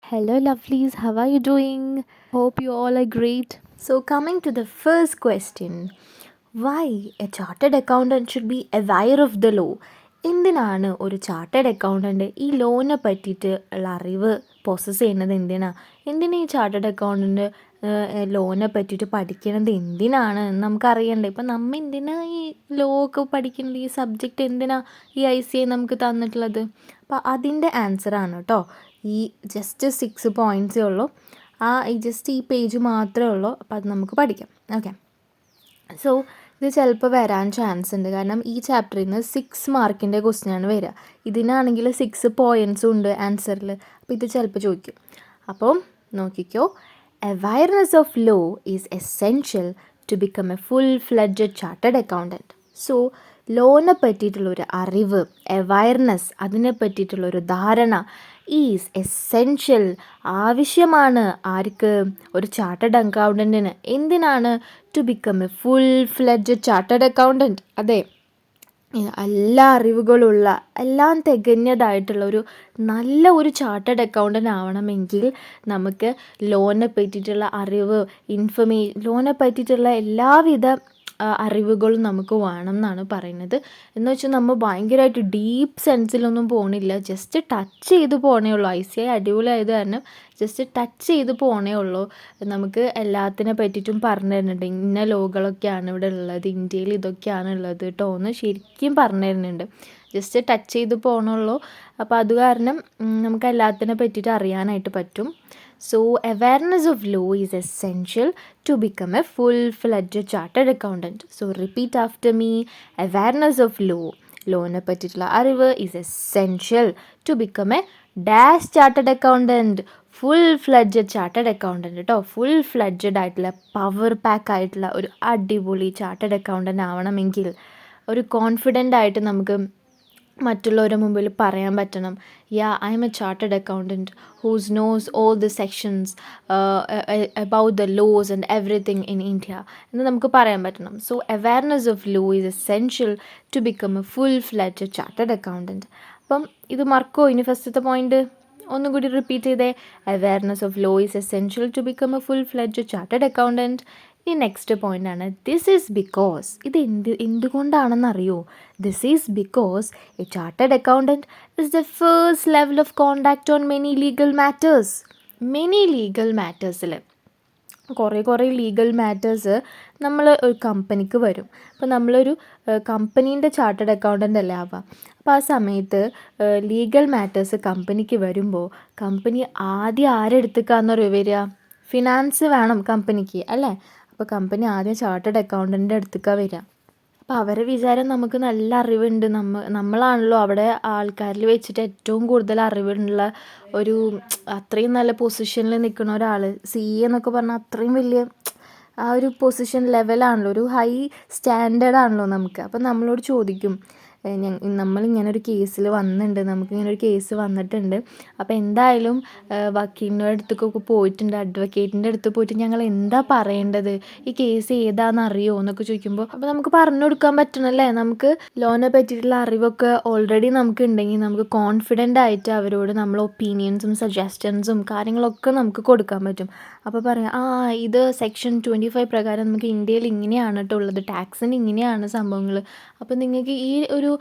Hello, lovelies. How are you doing? Hope you all are great. So, coming to the first question, why a chartered accountant should be aware of the law? എന്തിനാണ് ഒരു chartered accountant ഈ ലോണിനെ പറ്റിയിട്ട് ഉള്ള അറിവ് process ചെയ്യുന്നത് എന്തിനാണ് ഈ chartered accountant ലോണിനെ പറ്റിയിട്ട് പഠിക്കുന്നത് എന്തിനാണ് എന്ന് നമുക്കറിയണ്ടേ. ഇപ്പം നമ്മൾ എന്തിനാണ് ഈ ലോ ഒക്കെ പഠിക്കുന്നത്, ഈ സബ്ജക്റ്റ് എന്തിനാണ് ഈ ICAI നമുക്ക് തന്നിട്ടുള്ളത്? അപ്പോൾ അതിൻ്റെ ആൻസറാണ് കേട്ടോ ഈ ജസ്റ്റ് 6 പോയിൻറ്റ്സേ ഉള്ളൂ. ജസ്റ്റ് ഈ പേജ് മാത്രമേ ഉള്ളൂ. അപ്പോൾ അത് നമുക്ക് പഠിക്കാം. ഓക്കെ, സോ ഇത് ചിലപ്പോൾ വരാൻ ചാൻസ് ഉണ്ട്. കാരണം ഈ ചാപ്റ്ററിൽ നിന്ന് 6 മാർക്കിൻ്റെ ക്വസ്റ്റ്യനാണ് വരിക. ഇതിനാണെങ്കിൽ 6 പോയിൻറ്റ്സും ഉണ്ട് ആൻസറിൽ. അപ്പോൾ ഇത് ചിലപ്പോൾ ചോദിക്കും. അപ്പോൾ നോക്കിക്കോ, awareness of law is essential to become a full fledged chartered accountant. So ലോനെ പറ്റിയിട്ടുള്ളൊരു അറിവ്, അവയർനെസ്, അതിനെ പറ്റിയിട്ടുള്ളൊരു ധാരണ ഈസ് എസെൻഷ്യൽ, ആവശ്യമാണ്. ആർക്ക്? ഒരു ചാർട്ടേഡ് അക്കൗണ്ടൻറ്റിന്. എന്തിനാണ്? To become a full fledged chartered accountant. അതെ, എല്ലാ അറിവുകളുള്ള, എല്ലാം തികഞ്ഞതായിട്ടുള്ള ഒരു നല്ല ഒരു ചാർട്ടേഡ് അക്കൗണ്ടൻ്റ് ആവണമെങ്കിൽ നമുക്ക് ലോണിനെ പറ്റിയിട്ടുള്ള അറിവ്, ലോണിനെ പറ്റിയിട്ടുള്ള എല്ലാവിധ അറിവുകളും നമുക്ക് വേണം എന്നാണ് പറയുന്നത്. എന്ന് വെച്ചാൽ നമ്മൾ ഭയങ്കരമായിട്ട് ഡീപ്പ് സെൻസിലൊന്നും പോകണില്ല, ജസ്റ്റ് ടച്ച് ചെയ്ത് പോകണേ ഉള്ളൂ. ICAI അടിപൊളിയായത് കാരണം ജസ്റ്റ് ടച്ച് ചെയ്ത് പോകണേ ഉള്ളൂ. നമുക്ക് എല്ലാത്തിനെ പറ്റിയിട്ടും പറഞ്ഞു തരുന്നുണ്ട്. ഇന്ന ലോകളൊക്കെയാണ് ഇവിടെ ഉള്ളത്, ഇന്ത്യയിൽ ഇതൊക്കെയാണ് ഉള്ളത് കേട്ടോ എന്ന് ശരിക്കും പറഞ്ഞു തരുന്നുണ്ട്. ജസ്റ്റ് ടച്ച് ചെയ്ത് പോകണുള്ളൂ. അപ്പോൾ അത് കാരണം നമുക്ക് എല്ലാത്തിനെ പറ്റിയിട്ട് അറിയാനായിട്ട് പറ്റും. So, awareness of law is essential to become a full-fledged chartered accountant. So, repeat after me. Awareness of law. ലോണിനെ പറ്റിയിട്ടുള്ള അറിവ് is essential to become a dash chartered accountant. Full fledged chartered accountant കേട്ടോ. Full fledged ആയിട്ടുള്ള, power pack ആയിട്ടുള്ള ഒരു അടിപൊളി chartered accountant ആവണമെങ്കിൽ ഒരു കോൺഫിഡൻ്റ് ആയിട്ട് നമുക്ക് മറ്റുള്ളവരുടെ മുമ്പിൽ പറയാൻ പറ്റണം. I am a chartered accountant who's knows all the sections about the laws and everything in India എന്ന് നമുക്ക് പറയാൻ പറ്റണം. So awareness of law is essential to become a full fledged chartered accountant. അപ്പം ഇത് മറക്കോ? ഇനി ഫസ്റ്റത്തെ പോയിന്റ് ഒന്നും കൂടി റിപ്പീറ്റ് ചെയ്തേ. Awareness of law is essential to become a full fledged chartered accountant. ഈ നെക്സ്റ്റ് പോയിൻ്റാണ് ദിസ് ഈസ് ബിക്കോസ്. ഇത് എന്തുകൊണ്ടാണെന്നറിയോ? This is because a chartered accountant is the first level of contact on many legal matters. Many legal മാറ്റേഴ്സിൽ കുറേ legal matters നമ്മൾ ഒരു കമ്പനിക്ക് വരും. അപ്പോൾ നമ്മളൊരു കമ്പനീൻ്റെ ചാർട്ടേഡ് അക്കൗണ്ടൻ്റ് അല്ലേ ആവുക. അപ്പോൾ ആ സമയത്ത് ലീഗൽ മാറ്റേഴ്സ് കമ്പനിക്ക് വരുമ്പോൾ കമ്പനി ആദ്യം ആരെടുത്തേക്കാണെന്നറിയോ വരിക? ഫിനാൻസ് വേണം കമ്പനിക്ക് അല്ലേ. അപ്പോൾ കമ്പനി ആദ്യം ചാർട്ടേഡ് അക്കൗണ്ടൻ്റെ അടുത്തേക്കാണ് വരിക. അപ്പോൾ അവരെ വിചാരം നമുക്ക് നല്ല അറിവുണ്ട്, നമ്മളാണല്ലോ അവിടെ ആൾക്കാരിൽ വെച്ചിട്ട് ഏറ്റവും കൂടുതൽ അറിവുള്ള ഒരു, അത്രയും നല്ല പൊസിഷനിൽ നിൽക്കുന്ന ഒരാൾ. CA എന്നൊക്കെ പറഞ്ഞാൽ അത്രയും വലിയ ആ ഒരു പൊസിഷൻ ലെവലാണല്ലോ, ഒരു ഹൈ സ്റ്റാൻഡേർഡ് ആണല്ലോ നമുക്ക്. അപ്പോൾ നമ്മളോട് ചോദിക്കും, നമ്മളിങ്ങനെ ഒരു കേസിൽ വന്നിട്ടുണ്ട്, നമുക്കിങ്ങനെ ഒരു കേസ് വന്നിട്ടുണ്ട്, അപ്പോൾ എന്തായാലും വക്കീലിൻ്റെ അടുത്തേക്കൊക്കെ പോയിട്ടുണ്ട്, അഡ്വക്കേറ്റിൻ്റെ അടുത്ത് പോയിട്ട് ഞങ്ങൾ എന്താ പറയേണ്ടത്, ഈ കേസ് ഏതാണെന്ന് അറിയുമോ എന്നൊക്കെ ചോദിക്കുമ്പോൾ അപ്പോൾ നമുക്ക് പറഞ്ഞു കൊടുക്കാൻ പറ്റണമല്ലേ. നമുക്ക് ലോണിനെ പറ്റിയിട്ടുള്ള അറിവൊക്കെ ഓൾറെഡി നമുക്ക് ഉണ്ടെങ്കിൽ നമുക്ക് കോൺഫിഡൻ്റ് ആയിട്ട് അവരോട് നമ്മൾ ഒപ്പീനിയൻസും സജഷൻസും കാര്യങ്ങളൊക്കെ നമുക്ക് കൊടുക്കാൻ പറ്റും. അപ്പോൾ പറയാം, ഇത് സെക്ഷൻ 25 പ്രകാരം നമുക്ക് ഇന്ത്യയിൽ ഇങ്ങനെയാണ് കേട്ടോ ഉള്ളത്, ടാക്സിന് ഇങ്ങനെയാണ് സംഭവങ്ങൾ, അപ്പോൾ നിങ്ങൾക്ക് ഈ ഒരു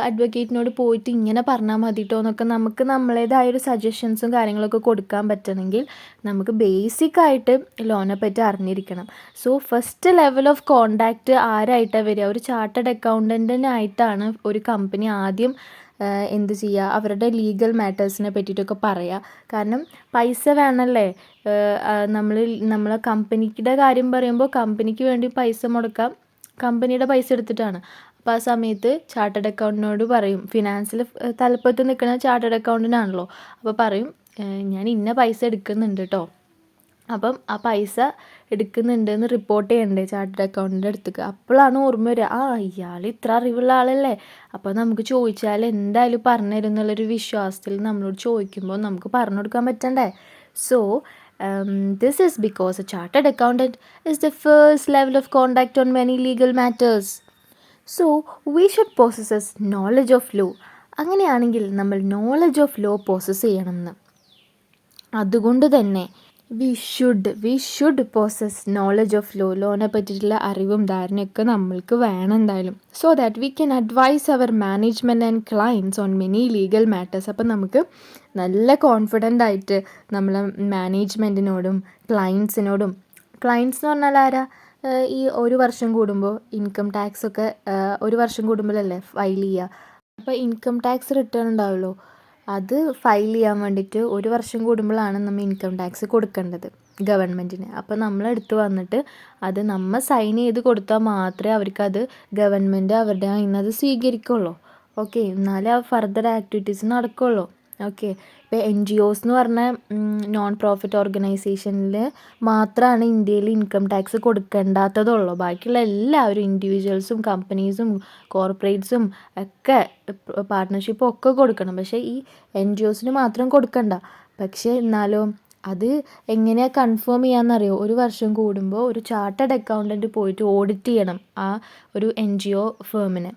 അഡ്വക്കേറ്റിനോട് പോയിട്ട് ഇങ്ങനെ പറഞ്ഞാൽ മതി കേട്ടോ എന്നൊക്കെ നമുക്ക് നമ്മളേതായൊരു സജഷൻസും കാര്യങ്ങളൊക്കെ കൊടുക്കാൻ പറ്റണമെങ്കിൽ നമുക്ക് ബേസിക്കായിട്ട് ലോണിനെ പറ്റി അറിഞ്ഞിരിക്കണം. So first level of contact ആരായിട്ടാണ് വരിക? ഒരു ചാർട്ടേഡ് അക്കൗണ്ടൻറ്റിനായിട്ടാണ് ഒരു കമ്പനി ആദ്യം എന്ത് ചെയ്യുക? അവരുടെ ലീഗൽ മാറ്റേഴ്സിനെ പറ്റിയിട്ടൊക്കെ പറയുക. കാരണം പൈസ വേണമല്ലേ. നമ്മളെ കമ്പനിയുടെ കാര്യം പറയുമ്പോൾ കമ്പനിക്ക് വേണ്ടി പൈസ മുടക്കാം, കമ്പനിയുടെ പൈസ എടുത്തിട്ടാണ്. അപ്പോൾ ആ സമയത്ത് ചാർട്ടേഡ് അക്കൗണ്ടിനോട് പറയും, ഫിനാൻസിൽ തലപ്പത്ത് നിൽക്കുന്ന ചാർട്ടേഡ് അക്കൗണ്ടൻ്റാണല്ലോ, അപ്പോൾ പറയും ഞാൻ ഇന്ന പൈസ എടുക്കുന്നുണ്ട് കേട്ടോ. അപ്പം ആ പൈസ എടുക്കുന്നുണ്ടെന്ന് റിപ്പോർട്ട് ചെയ്യണ്ടേ ചാർട്ടേഡ് അക്കൗണ്ടിൻ്റെ അടുത്തേക്ക്. അപ്പോഴാണ് ഓർമ്മ വരിക, ഇയാൾ ഇത്ര അറിവുള്ള ആളല്ലേ, അപ്പോൾ നമുക്ക് ചോദിച്ചാൽ എന്തായാലും പറഞ്ഞു തരും എന്നുള്ളൊരു വിശ്വാസത്തിൽ നമ്മളോട് ചോദിക്കുമ്പോൾ നമുക്ക് പറഞ്ഞു കൊടുക്കാൻ പറ്റണ്ടേ. So this is because a chartered accountant is the first level of contact on many legal matters. So we should possess knowledge of law. അങ്ങനെയാണെങ്കിൽ നമ്മൾ നോളജ് ഓഫ് ലോ പോസസ് ചെയ്യണം എന്ന്. അതുകൊണ്ട് തന്നെ we should possess knowledge of ലോനെ പറ്റിയിട്ടുള്ള അറിവും ധാരണയൊക്കെ നമ്മൾക്ക് വേണം എന്തായാലും. So that we can advise our management and clients on many legal matters. അപ്പം നമുക്ക് നല്ല കോൺഫിഡൻ്റ് ആയിട്ട് നമ്മളെ മാനേജ്മെൻറ്റിനോടും ക്ലയൻസിനോടും, ക്ലയൻസ് എന്ന് പറഞ്ഞാൽ ആരാ, ഈ ഒരു വർഷം കൂടുമ്പോൾ ഇൻകം ടാക്സ് ഒക്കെ ഒരു വർഷം കൂടുമ്പോഴല്ലേ ഫയൽ ചെയ്യുക. അപ്പോൾ ഇൻകം ടാക്സ് റിട്ടേൺ ഉണ്ടാവുമല്ലോ, അത് ഫയൽ ചെയ്യാൻ വേണ്ടിയിട്ട് ഒരു വർഷം കൂടുമ്പോഴാണ് നമ്മൾ ഇൻകം ടാക്സ് കൊടുക്കേണ്ടത് ഗവൺമെൻറ്റിന്. അപ്പോൾ നമ്മളെടുത്ത് വന്നിട്ട് അത് നമ്മൾ സൈൻ ചെയ്ത് കൊടുത്താൽ മാത്രമേ അവർക്കത് ഗവൺമെൻറ് അവരുടെ കയ്യിൽ നിന്ന് അത് സ്വീകരിക്കുള്ളൂ. ഓക്കെ, എന്നാലേ ആ ഫർദർ ആക്ടിവിറ്റീസ് നടക്കുള്ളൂ. ഓക്കെ, ഇപ്പോൾ NGOs എന്ന് പറഞ്ഞ നോൺ പ്രോഫിറ്റ് ഓർഗനൈസേഷനിൽ മാത്രമാണ് ഇന്ത്യയിൽ ഇൻകം ടാക്സ് കൊടുക്കേണ്ടാത്തതുള്ളൂ. ബാക്കിയുള്ള എല്ലാവരും ഇൻഡിവിജ്വൽസും കമ്പനീസും കോർപ്പറേറ്റ്സും ഒക്കെ പാർട്ട്ണർഷിപ്പും ഒക്കെ കൊടുക്കണം. പക്ഷേ ഈ NGOsന് മാത്രം കൊടുക്കണ്ട. പക്ഷേ എന്നാലും അത് എങ്ങനെയാണ് കൺഫേം ചെയ്യാമെന്നറിയോ? ഒരു വർഷം കൂടുമ്പോൾ ഒരു ചാർട്ടേഡ് അക്കൗണ്ടൻറ്റ് പോയിട്ട് ഓഡിറ്റ് ചെയ്യണം ആ ഒരു NGO ഫേമിനെ.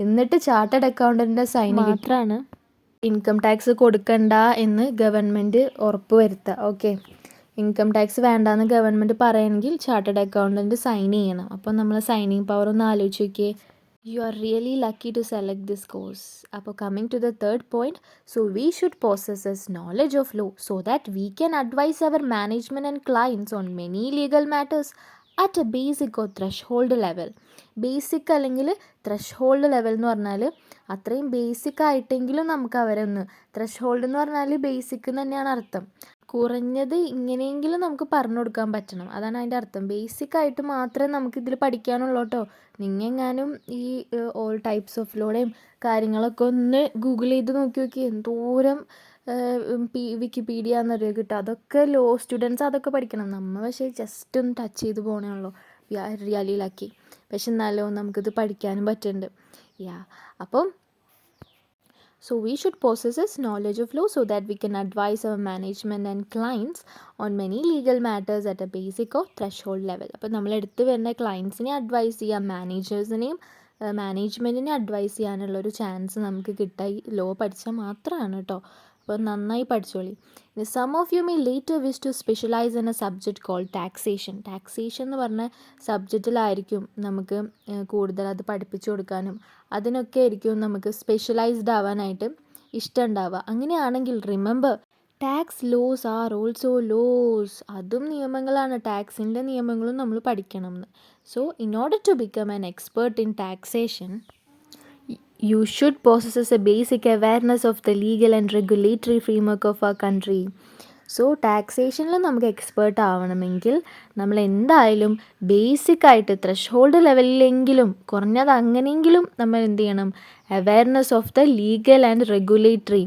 എന്നിട്ട് ചാർട്ടേഡ് അക്കൗണ്ടൻറ്റിൻ്റെ സൈൻ മാത്രമാണ് ഇൻകം ടാക്സ് കൊടുക്കണ്ട എന്ന് ഗവൺമെൻറ് ഉറപ്പ് വരുത്തുക. ഓക്കെ, ഇൻകം ടാക്സ് വേണ്ടാന്ന് ഗവൺമെൻറ് പറയുകയാണെങ്കിൽ ചാർട്ടേഡ് അക്കൗണ്ടൻറ്റ് സൈൻ ചെയ്യണം. അപ്പോൾ നമ്മൾ സൈനിങ് പവർ ഒന്ന് ആലോചിച്ച് നോക്കിയേ. You are really lucky to select this course. അപ്പോൾ coming to the third point, so we should possess knowledge of law so that we can advise our management and clients on many legal matters at a basic or threshold level. Basic അല്ലെങ്കിൽ thrush level എന്ന് പറഞ്ഞാൽ അത്രയും basic ആയിട്ടെങ്കിലും നമുക്ക് അവരെ ഒന്ന്, thrush എന്ന് പറഞ്ഞാൽ basic തന്നെയാണ് അർത്ഥം. കുറഞ്ഞത് ഇങ്ങനെയെങ്കിലും നമുക്ക് പറഞ്ഞു കൊടുക്കാൻ പറ്റണം, അതാണ് അതിൻ്റെ അർത്ഥം. ബേസിക് ആയിട്ട് മാത്രമേ നമുക്കിതിൽ പഠിക്കാനുള്ളൂ കേട്ടോ. നിങ്ങെങ്ങാനും ഈ ഓൾ ടൈപ്സ് ഓഫ് ലോയുടെയും കാര്യങ്ങളൊക്കെ ഒന്ന് ഗൂഗിൾ ചെയ്ത് നോക്കി എന്തോരം വിക്കിപീഡിയ എന്നറിയോ കിട്ടുക. അതൊക്കെ ലോ സ്റ്റുഡൻസ് അതൊക്കെ പഠിക്കണം. നമ്മൾ പക്ഷേ ജസ്റ്റ് ഒന്ന് ടച്ച് ചെയ്ത് പോകണേ ഉള്ളൂ. We are really lucky. പക്ഷെ എന്നാലും നമുക്കിത് പഠിക്കാനും പറ്റുന്നുണ്ട്. അപ്പം so we should possess knowledge of law so that we can advise our management and clients on many legal matters at a basic or threshold level. അപ്പോൾ നമ്മളെടുത്ത് വരുന്ന ക്ലയൻസിനെ അഡ്വൈസ് ചെയ്യാം, മാനേജേഴ്സിനെയും മാനേജ്മെൻറ്റിനെ അഡ്വൈസ് ചെയ്യാനുള്ളൊരു ചാൻസ് നമുക്ക് കിട്ടുക ഈ ലോ പഠിച്ചാൽ മാത്രമാണ് കേട്ടോ. അപ്പോൾ നന്നായി പഠിച്ചോളി. Some of you may later wish to specialise in a subject called taxation. Taxation എന്ന് പറഞ്ഞ സബ്ജക്റ്റിലായിരിക്കും നമുക്ക് കൂടുതൽ അത് പഠിപ്പിച്ചു കൊടുക്കാനും അതിനൊക്കെ ആയിരിക്കും നമുക്ക് സ്പെഷ്യലൈസ്ഡ് ആവാനായിട്ട് ഇഷ്ടമുണ്ടാവുക. അങ്ങനെയാണെങ്കിൽ remember, tax laws are also laws. അതും നിയമങ്ങളാണ്, ടാക്സിൻ്റെ നിയമങ്ങളും നമ്മൾ പഠിക്കണം എന്ന്. So in order to become an expert in taxation you should possess a basic awareness of the legal and regulatory framework of our country. So ടാക്സേഷനിൽ നമുക്ക് expert ആവണമെങ്കിൽ നമ്മൾ എന്തായാലും ബേസിക്കായിട്ട് ത്രഷ് ലെവലിലെങ്കിലും കുറഞ്ഞത് അങ്ങനെയെങ്കിലും നമ്മൾ എന്ത് ചെയ്യണം, awareness of the legal and regulatory,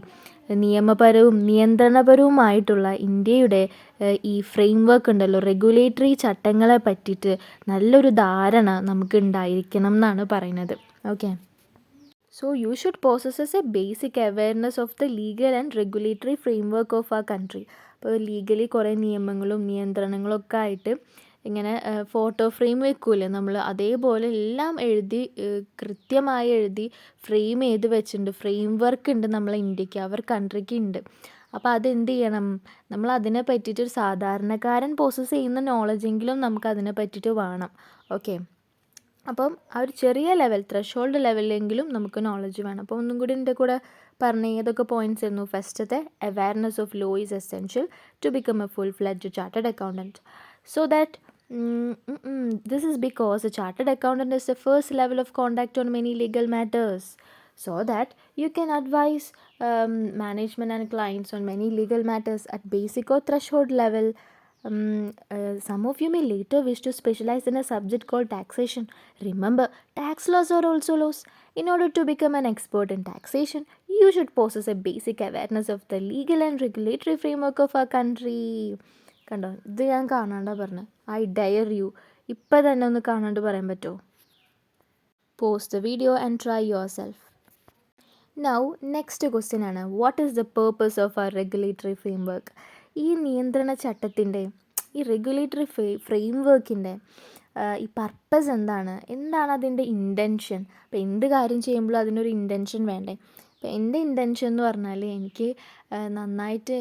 നിയമപരവും നിയന്ത്രണപരവുമായിട്ടുള്ള ഇന്ത്യയുടെ ഈ ഫ്രെയിംവർക്ക് ഉണ്ടല്ലോ, റെഗുലേറ്ററി ചട്ടങ്ങളെ പറ്റിയിട്ട് നല്ലൊരു ധാരണ നമുക്ക് ഉണ്ടായിരിക്കണം എന്നാണ് പറയുന്നത്. Okay, so you should possess a basic awareness of the legal and regulatory framework of our country. അപ്പോൾ ലീഗലി കുറേ നിയമങ്ങളും നിയന്ത്രണങ്ങളൊക്കെ ആയിട്ട് ഇങ്ങനെ ഫോട്ടോ ഫ്രെയിം വെക്കൂലേ നമ്മൾ, അതേപോലെ എല്ലാം എഴുതി കൃത്യമായി എഴുതി ഫ്രെയിം ചെയ്ത് വെച്ചിട്ടുണ്ട്. ഫ്രെയിം വർക്ക് ഉണ്ട് നമ്മളെ ഇന്ത്യക്ക്, അവർ കൺട്രിക്ക് ഉണ്ട്. അപ്പോൾ അതെന്ത് ചെയ്യണം, നമ്മൾ അതിനെ പറ്റിയിട്ട് ഒരു സാധാരണക്കാരൻ പോസസ് ചെയ്യുന്ന നോളജെങ്കിലും നമുക്ക് അതിനെ പറ്റിയിട്ട് വേണം. ഓക്കെ, അപ്പം ആ ഒരു ചെറിയ ലെവൽ ത്രഷ് ലെവലിലെങ്കിലും നമുക്ക് നോളജ് വേണം. അപ്പോൾ ഒന്നും കൂടി എൻ്റെ കൂടെ പറഞ്ഞ ഏതൊക്കെ പോയിൻറ്റ്സ് ആയിരുന്നു? ഫസ്റ്റത്തെ, awareness of law is essential to become a full fledge chartered accountant. So that this is because a chartered accountant is the first level of conduct on many legal matters, so that you can advise management and clients on many legal matters at basic or threshold level. Some of you may later wish to specialize in a subject called taxation. Remember, tax laws are also laws. In order to become an expert in taxation, you should possess a basic awareness of the legal and regulatory framework of our country. കണ്ടോ, ഇത് ഞാൻ കാണാണ്ടാ പറഞ്ഞത്. I Dyer U, ഇപ്പം തന്നെ ഒന്ന് കാണാണ്ട് പറയാൻ പറ്റുമോ? Post the video and try yourself. Now next question ആണ്, what is the purpose of our regulatory framework? ഈ നിയന്ത്രണ ചട്ടത്തിൻ്റെ, ഈ റെഗുലേറ്ററി ഫ്രെയിംവർക്കിൻ്റെ ഈ പർപ്പസ് എന്താണ് അതിൻ്റെ ഇൻറ്റൻഷൻ? അപ്പോൾ എന്ത് കാര്യം ചെയ്യുമ്പോഴും അതിനൊരു ഇൻറ്റൻഷൻ വേണ്ടേ? അപ്പോൾ എൻ്റെ ഇൻറ്റൻഷൻ എന്ന് പറഞ്ഞാൽ എനിക്ക് നന്നായിട്ട്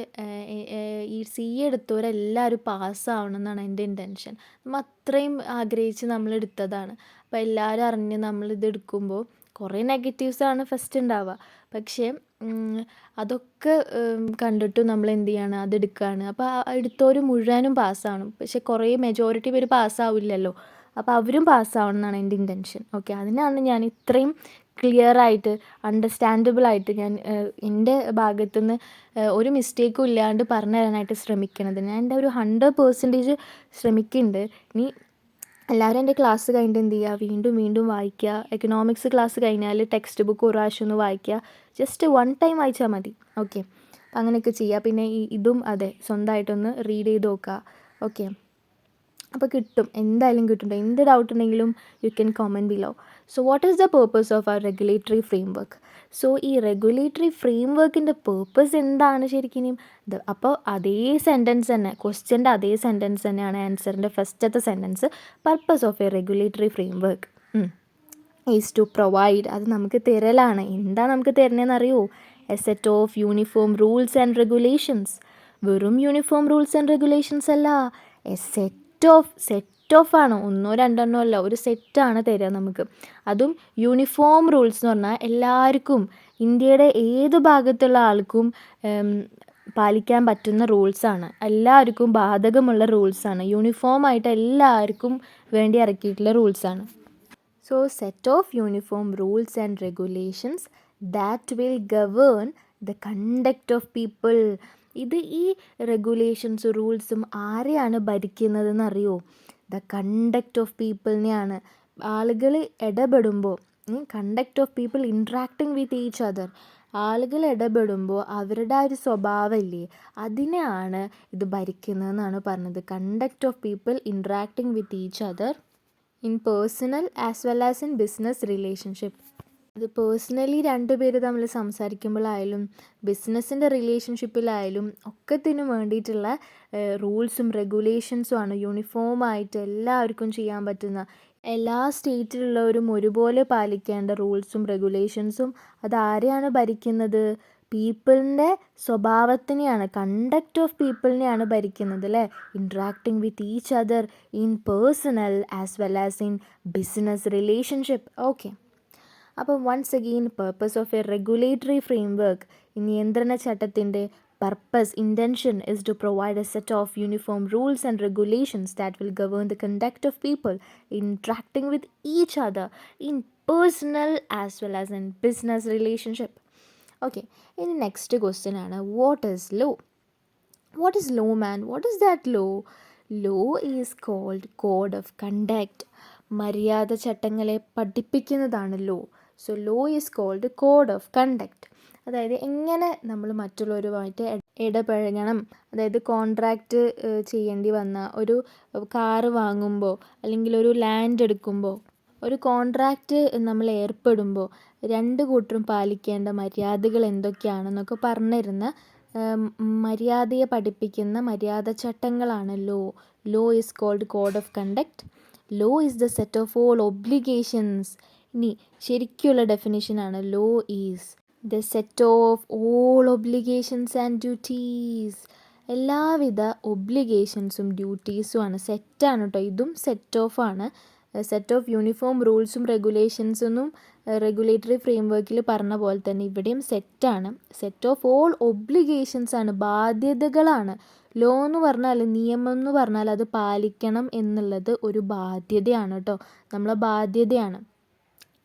ഈ CA എടുത്തവരെല്ലാവരും പാസ്സാവണം എന്നാണ് എൻ്റെ ഇൻറ്റൻഷൻ. നമ്മൾ അത്രയും ആഗ്രഹിച്ച് നമ്മൾ എടുത്തതാണ്. അപ്പോൾ എല്ലാവരും അറിഞ്ഞ് നമ്മളിത് എടുക്കുമ്പോൾ കുറേ നെഗറ്റീവ്സാണ് ഫസ്റ്റ് ഉണ്ടാവുക. പക്ഷേ അതൊക്കെ കണ്ടിട്ടും നമ്മൾ എന്ത് ചെയ്യാണ്, അതെടുക്കുകയാണ്. അപ്പോൾ എടുത്തവർ മുഴുവനും പാസ്സാവണം. പക്ഷേ കുറേ മെജോറിറ്റി പേര് പാസ്സാവില്ലല്ലോ. അപ്പോൾ അവരും പാസ്സാവണം എന്നാണ് എൻ്റെ ഇൻറ്റൻഷൻ. ഓക്കെ, അതിനാണ് ഞാൻ ഇത്രയും ക്ലിയറായിട്ട് അണ്ടർസ്റ്റാൻഡബിളായിട്ട് ഞാൻ എൻ്റെ ഭാഗത്തുനിന്ന് ഒരു മിസ്റ്റേക്കും ഇല്ലാണ്ട് പറഞ്ഞു തരാനായിട്ട് ശ്രമിക്കണത്. ഞാൻ എൻ്റെ ഒരു 100% ശ്രമിക്കുന്നുണ്ട്. ഇനി എല്ലാവരും എൻ്റെ ക്ലാസ് കഴിഞ്ഞിട്ട് എന്ത് ചെയ്യുക, വീണ്ടും വീണ്ടും വായിക്കുക. എക്കണോമിക്സ് ക്ലാസ് കഴിഞ്ഞാൽ ടെക്സ്റ്റ് ബുക്ക് ഒരു പ്രാവശ്യം ഒന്ന് വായിക്കുക. ജസ്റ്റ് 1 ടൈം വായിച്ചാൽ മതി. ഓക്കെ, അപ്പം അങ്ങനെയൊക്കെ ചെയ്യുക. പിന്നെ ഇതും അതെ, സ്വന്തമായിട്ടൊന്ന് റീഡ് ചെയ്ത് നോക്കുക. ഓക്കെ, അപ്പോൾ കിട്ടും, എന്തായാലും കിട്ടും. എന്ത് ഡൗട്ട് ഉണ്ടെങ്കിലും you can comment below. So what is the purpose of our regulatory framework? So ഈ റെഗുലേറ്ററി ഫ്രെയിം വർക്കിൻ്റെ പേർപ്പസ് എന്താണ് ശരിക്കും? അപ്പോൾ അതേ സെൻറ്റൻസ് തന്നെ, ക്വസ്റ്റ്യൻ്റെ അതേ സെൻറ്റൻസ് തന്നെയാണ് ആൻസറിൻ്റെ ഫസ്റ്റത്തെ sentence. Purpose of a regulatory framework is to provide, അത് നമുക്ക് തരലാണ്. എന്താ നമുക്ക് തരുന്നതെന്ന് അറിയുമോ? A set of uniform rules and regulations. വെറും യൂണിഫോം റൂൾസ് ആൻഡ് റെഗുലേഷൻസ് അല്ല, എ സെറ്റ് ഓഫ് ആണ്. 1 2 അല്ല, ഒരു സെറ്റാണ് തരിക നമുക്ക്. അതും യൂണിഫോം റൂൾസ് എന്ന് പറഞ്ഞാൽ എല്ലാവർക്കും, ഇന്ത്യയുടെ ഏത് ഭാഗത്തുള്ള ആൾക്കും പാലിക്കാൻ പറ്റുന്ന റൂൾസാണ്. എല്ലാവർക്കും ബാധകമുള്ള റൂൾസാണ്. യൂണിഫോമായിട്ട് എല്ലാവർക്കും വേണ്ടി ഇറക്കിയിട്ടുള്ള റൂൾസാണ്. So set of uniform rules and regulations that will govern the conduct of people. ഇത് ഈ റെഗുലേഷൻസും റൂൾസും ആരെയാണ് ഭരിക്കുന്നതെന്ന് അറിയോ? ദ കണ്ടക്ട് ഓഫ് പീപ്പിളിനെയാണ്. ആളുകൾ ഇടപെടുമ്പോൾ, conduct of people interacting with each other, ആളുകൾ ഇടപെടുമ്പോൾ അവരുടെ ആ ഒരു സ്വഭാവമില്ലേ, അതിനെയാണ് ഇത് ഭരിക്കുന്നതെന്നാണ് പറഞ്ഞത്. Conduct of people interacting with each other in personal as well as in business relationship. ഇത് പേഴ്സണലി 2 പേര് തമ്മിൽ സംസാരിക്കുമ്പോഴായാലും ബിസിനസ്സിൻ്റെ റിലേഷൻഷിപ്പിലായാലും ഒക്കത്തിനും വേണ്ടിയിട്ടുള്ള റൂൾസും റെഗുലേഷൻസുമാണ്. യൂണിഫോമായിട്ട് എല്ലാവർക്കും ചെയ്യാൻ പറ്റുന്ന, എല്ലാ സ്റ്റേറ്റിലുള്ളവരും ഒരുപോലെ പാലിക്കേണ്ട റൂൾസും റെഗുലേഷൻസും അതാരെയാണ് ഭരിക്കുന്നത്? പീപ്പിളിൻ്റെ സ്വഭാവത്തിനെയാണ്, കണ്ടക്ട് ഓഫ് പീപ്പിളിനെയാണ് ഭരിക്കുന്നത് അല്ലേ. Interacting with each other in personal as well as in business relationship. Okay, അപ്പോൾ once again purpose of a regulatory framework, ഈ നിയന്ത്രണ ചട്ടത്തിൻ്റെ purpose, intention is to provide a set of uniform rules and regulations that will govern the conduct of people interacting with each other in personal as well as in business relationship. Okay, ഇനി next question ആണ്, what is law? What is law man? What is that law? Law is called code of conduct. മര്യാദ ചട്ടങ്ങളെ പഠിപ്പിക്കുന്നതാണ് law. So law is called code of conduct. അതായത് എങ്ങനെ നമ്മൾ മറ്റുള്ളവരുമായിട്ട് ഇടപഴകണം. അതായത് കോൺട്രാക്റ്റ് ചെയ്യേണ്ടി വന്ന, ഒരു കാറ് വാങ്ങുമ്പോൾ അല്ലെങ്കിൽ ഒരു ലാൻഡ് എടുക്കുമ്പോൾ, ഒരു കോൺട്രാക്റ്റ് നമ്മൾ ഏർപ്പെടുമ്പോൾ 2 കൂട്ടരും പാലിക്കേണ്ട മര്യാദകൾ എന്തൊക്കെയാണെന്നൊക്കെ പറഞ്ഞിരുന്ന മര്യാദയെ പഠിപ്പിക്കുന്ന മര്യാദ ചട്ടങ്ങളാണ് law. Law is called code of conduct. Law is the set of all obligations. ഇനി ശരിക്കുള്ള ഡെഫിനിഷനാണ്, law is the set of all obligations and duties. എല്ലാവിധ ഒബ്ലിഗേഷൻസും ഡ്യൂട്ടീസുമാണ്. സെറ്റാണ് കേട്ടോ, ഇതും സെറ്റ് ഓഫ് ആണ്. സെറ്റ് ഓഫ് യൂണിഫോം റൂൾസും റെഗുലേഷൻസൊന്നും റെഗുലേറ്ററി ഫ്രെയിം വർക്കിൽ പറഞ്ഞ പോലെ തന്നെ ഇവിടെയും സെറ്റാണ്. സെറ്റ് ഓഫ് ഓൾ ഒബ്ലിഗേഷൻസ് ആണ്, ബാധ്യതകളാണ്. ലോ എന്ന് പറഞ്ഞാൽ, നിയമം എന്ന് പറഞ്ഞാൽ അത് പാലിക്കണം എന്നുള്ളത് ഒരു ബാധ്യതയാണ് കേട്ടോ, നമ്മളെ ബാധ്യതയാണ്.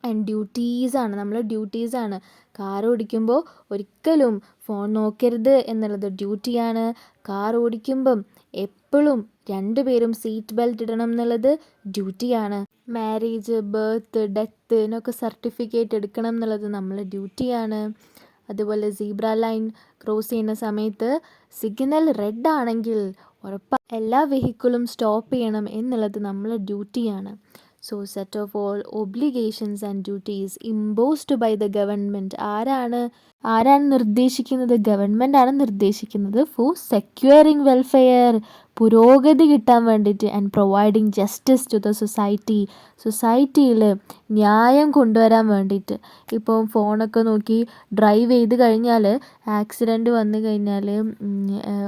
ആൻഡ് ഡ്യൂട്ടീസാണ്, നമ്മളെ ഡ്യൂട്ടീസാണ്. കാർ ഓടിക്കുമ്പോൾ ഒരിക്കലും ഫോൺ നോക്കരുത് എന്നുള്ളത് ഡ്യൂട്ടിയാണ്. കാർ ഓടിക്കുമ്പം എപ്പോഴും 2 പേരും സീറ്റ് ബെൽറ്റ് ഇടണം എന്നുള്ളത് ഡ്യൂട്ടിയാണ്. മാരേജ്, ബർത്ത്, ഡെത്ത് എന്നൊക്കെ സർട്ടിഫിക്കറ്റ് എടുക്കണം എന്നുള്ളത് നമ്മളെ ഡ്യൂട്ടിയാണ്. അതുപോലെ സീബ്ര ലൈൻ ക്രോസ് ചെയ്യുന്ന സമയത്ത് സിഗ്നൽ റെഡ് ആണെങ്കിൽ എല്ലാ വെഹിക്കിളും സ്റ്റോപ്പ് ചെയ്യണം എന്നുള്ളത് നമ്മളെ ഡ്യൂട്ടിയാണ്. So set of all obligations and duties imposed by the government. ആരാണ് നിർദ്ദേശിക്കുന്നത്? ഗവൺമെൻറ് ആണ് നിർദ്ദേശിക്കുന്നത്. ഫോർ സെക്യൂറിങ് വെൽഫെയർ, പുരോഗതി കിട്ടാൻ വേണ്ടിയിട്ട് and providing justice to the സൊസൈറ്റിയിൽ ന്യായം കൊണ്ടുവരാൻ വേണ്ടിയിട്ട്. ഇപ്പോൾ ഫോണൊക്കെ നോക്കി ഡ്രൈവ് ചെയ്ത് കഴിഞ്ഞാൽ ആക്സിഡൻറ്റ് വന്നു കഴിഞ്ഞാൽ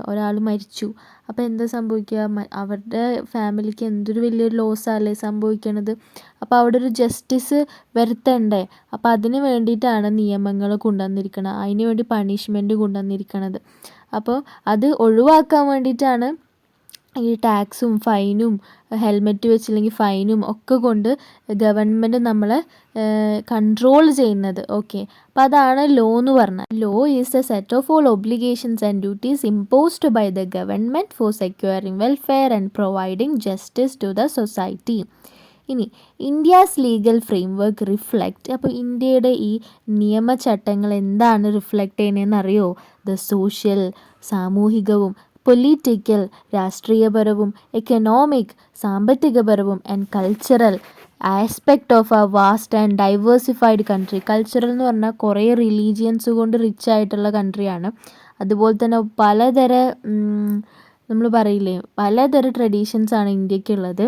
ഒരാൾ മരിച്ചു. അപ്പോൾ എന്താ സംഭവിക്കുക? അവരുടെ ഫാമിലിക്ക് എന്തൊരു വലിയൊരു ലോസല്ലേ സംഭവിക്കണത്. അപ്പോൾ അവിടെ ഒരു ജസ്റ്റിസ് വരുത്തണ്ടേ? അപ്പോൾ അതിന് വേണ്ടിയിട്ടാണ് നിയമങ്ങൾ കൊണ്ടുവന്നിരിക്കുന്നത്, അതിന് വേണ്ടി പണിഷ്മെൻറ്റ് കൊണ്ടുവന്നിരിക്കണത്. അപ്പോൾ അത് ഒഴിവാക്കാൻ വേണ്ടിയിട്ടാണ് ഈ ടാക്സും ഫൈനും ഹെൽമെറ്റ് വെച്ചില്ലെങ്കിൽ ഫൈനും ഒക്കെ കൊണ്ട് ഗവൺമെൻറ് നമ്മളെ കൺട്രോൾ ചെയ്യുന്നത്. ഓക്കെ, അപ്പോൾ അതാണ് ലോ എന്ന് പറഞ്ഞാൽ. Law is a set of all obligations and duties imposed by the government for securing welfare and providing justice to the society. ഇനി ഇന്ത്യാസ് ലീഗൽ ഫ്രെയിംവർക്ക് റിഫ്ലക്റ്റ്. അപ്പോൾ ഇന്ത്യയുടെ ഈ നിയമചട്ടങ്ങൾ എന്താണ് റിഫ്ലക്റ്റ് ചെയ്യുന്നതെന്ന് അറിയോ? ദ സോഷ്യൽ, സാമൂഹികവും, പൊളിറ്റിക്കൽ, രാഷ്ട്രീയപരവും, എക്കണോമിക്, സാമ്പത്തികപരവും and cultural aspect of a vast and diversified country. Cultural എന്ന് പറഞ്ഞാൽ കുറേ റിലീജിയൻസ് കൊണ്ട് റിച്ച് ആയിട്ടുള്ള കൺട്രിയാണ്. അതുപോലെ തന്നെ പലതര നമ്മൾ പറയില്ലേ, പലതര ട്രഡീഷൻസാണ് ഇന്ത്യക്കുള്ളത്.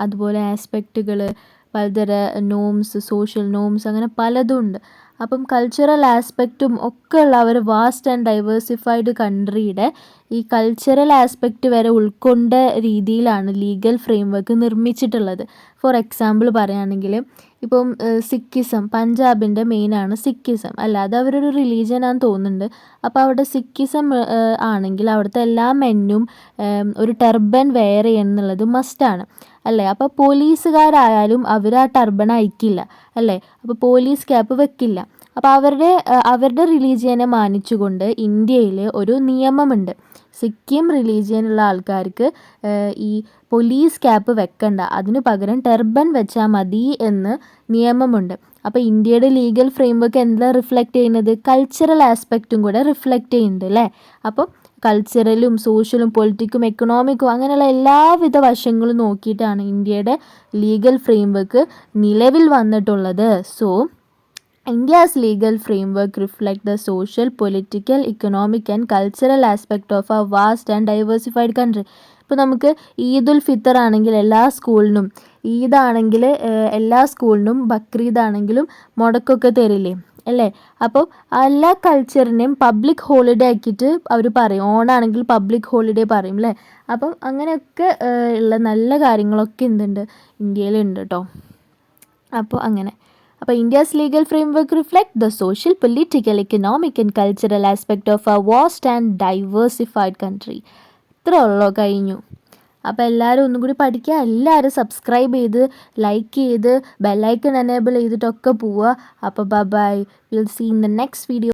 അതുപോലെ ആസ്പെക്റ്റുകൾ, പലതര നോംസ്, സോഷ്യൽ നോംസ്, അങ്ങനെ പലതും ഉണ്ട്. അപ്പം കൾച്ചറൽ ആസ്പെക്റ്റും ഒക്കെ ഉള്ള ഒരു വാസ്റ്റ് ആൻഡ് ഡൈവേഴ്സിഫൈഡ് കൺട്രിയുടെ ഈ കൾച്ചറൽ ആസ്പെക്റ്റ് വരെ ഉൾക്കൊണ്ട രീതിയിലാണ് ലീഗൽ ഫ്രെയിംവർക്ക് നിർമ്മിച്ചിട്ടുള്ളത്. ഫോർ എക്സാമ്പിൾ പറയുകയാണെങ്കിൽ ഇപ്പം സിക്കിസം, പഞ്ചാബിൻ്റെ മെയിനാണ് സിക്കിസം, അല്ല അത് അവരൊരു റിലീജിയനാണെന്ന് തോന്നുന്നുണ്ട്. അപ്പോൾ അവിടെ സിക്കിസം ആണെങ്കിൽ അവിടുത്തെ എല്ലാ മെന്നും ഒരു ടർബൻ വെയർ ചെയ്യണം എന്നുള്ളത് മസ്റ്റാണ്, അല്ലേ? അപ്പോൾ പോലീസുകാരായാലും അവർ ആ ടർബൻ അയക്കില്ല, അല്ലേ? അപ്പോൾ പോലീസ് ക്യാപ്പ് വെക്കില്ല. അപ്പോൾ അവരുടെ റിലീജിയനെ മാനിച്ചുകൊണ്ട് ഇന്ത്യയിൽ ഒരു നിയമമുണ്ട്. സിക്കിം റിലീജിയനുള്ള ആൾക്കാർക്ക് ഈ പോലീസ് ക്യാപ്പ് വെക്കണ്ട, അതിന് പകരം ടർബൻ വെച്ചാൽ മതി എന്ന് നിയമമുണ്ട്. അപ്പോൾ ഇന്ത്യയുടെ ലീഗൽ ഫ്രെയിംവർക്ക് എന്താ റിഫ്ലക്റ്റ് ചെയ്യുന്നത്? കൾച്ചറൽ ആസ്പെക്റ്റും കൂടെ റിഫ്ലക്റ്റ് ചെയ്യുന്നുണ്ട്, അല്ലേ? അപ്പോൾ കൾച്ചറലും സോഷ്യലും പൊളിറ്റിക്കും എക്കണോമിക്കും അങ്ങനെയുള്ള എല്ലാവിധ വശങ്ങളും നോക്കിയിട്ടാണ് ഇന്ത്യയുടെ ലീഗൽ ഫ്രെയിംവർക്ക് നിലവിൽ വന്നിട്ടുള്ളത്. So India's legal framework reflects the social, political, economic and cultural aspect of a vast and diversified country. ഇപ്പോൾ നമുക്ക് ഈദുൽ ഫിത്തർ ആണെങ്കിൽ എല്ലാ സ്കൂളിനും, ഈദാണെങ്കിൽ എല്ലാ സ്കൂളിനും, ബക്രീദ് ആണെങ്കിലും മുടക്കൊക്കെ തരില്ലേ, അല്ലേ? അപ്പോൾ എല്ലാ കൾച്ചറിനെയും പബ്ലിക് ഹോളിഡേ ആക്കിയിട്ട് അവർ പറയും. ഓണാണെങ്കിൽ പബ്ലിക് ഹോളിഡേ പറയും, അല്ലേ? അപ്പം അങ്ങനെയൊക്കെ ഉള്ള നല്ല കാര്യങ്ങളൊക്കെ എന്തുണ്ട്, ഇന്ത്യയിലുണ്ട് കേട്ടോ. അപ്പോൾ അങ്ങനെ India's legal framework reflects the social, political, economic and cultural aspect of a vast and diversified country. ഇത്ര ഉള്ളോ, കഴിഞ്ഞു. അപ്പോൾ എല്ലാവരും ഒന്നും കൂടി പഠിക്കുക, എല്ലാവരും സബ്സ്ക്രൈബ് ചെയ്ത് ലൈക്ക് ചെയ്ത് ബെല്ലൈക്കൺ എനേബിൾ ചെയ്തിട്ടൊക്കെ പോവുക. അപ്പോൾ bye, will see in the next video.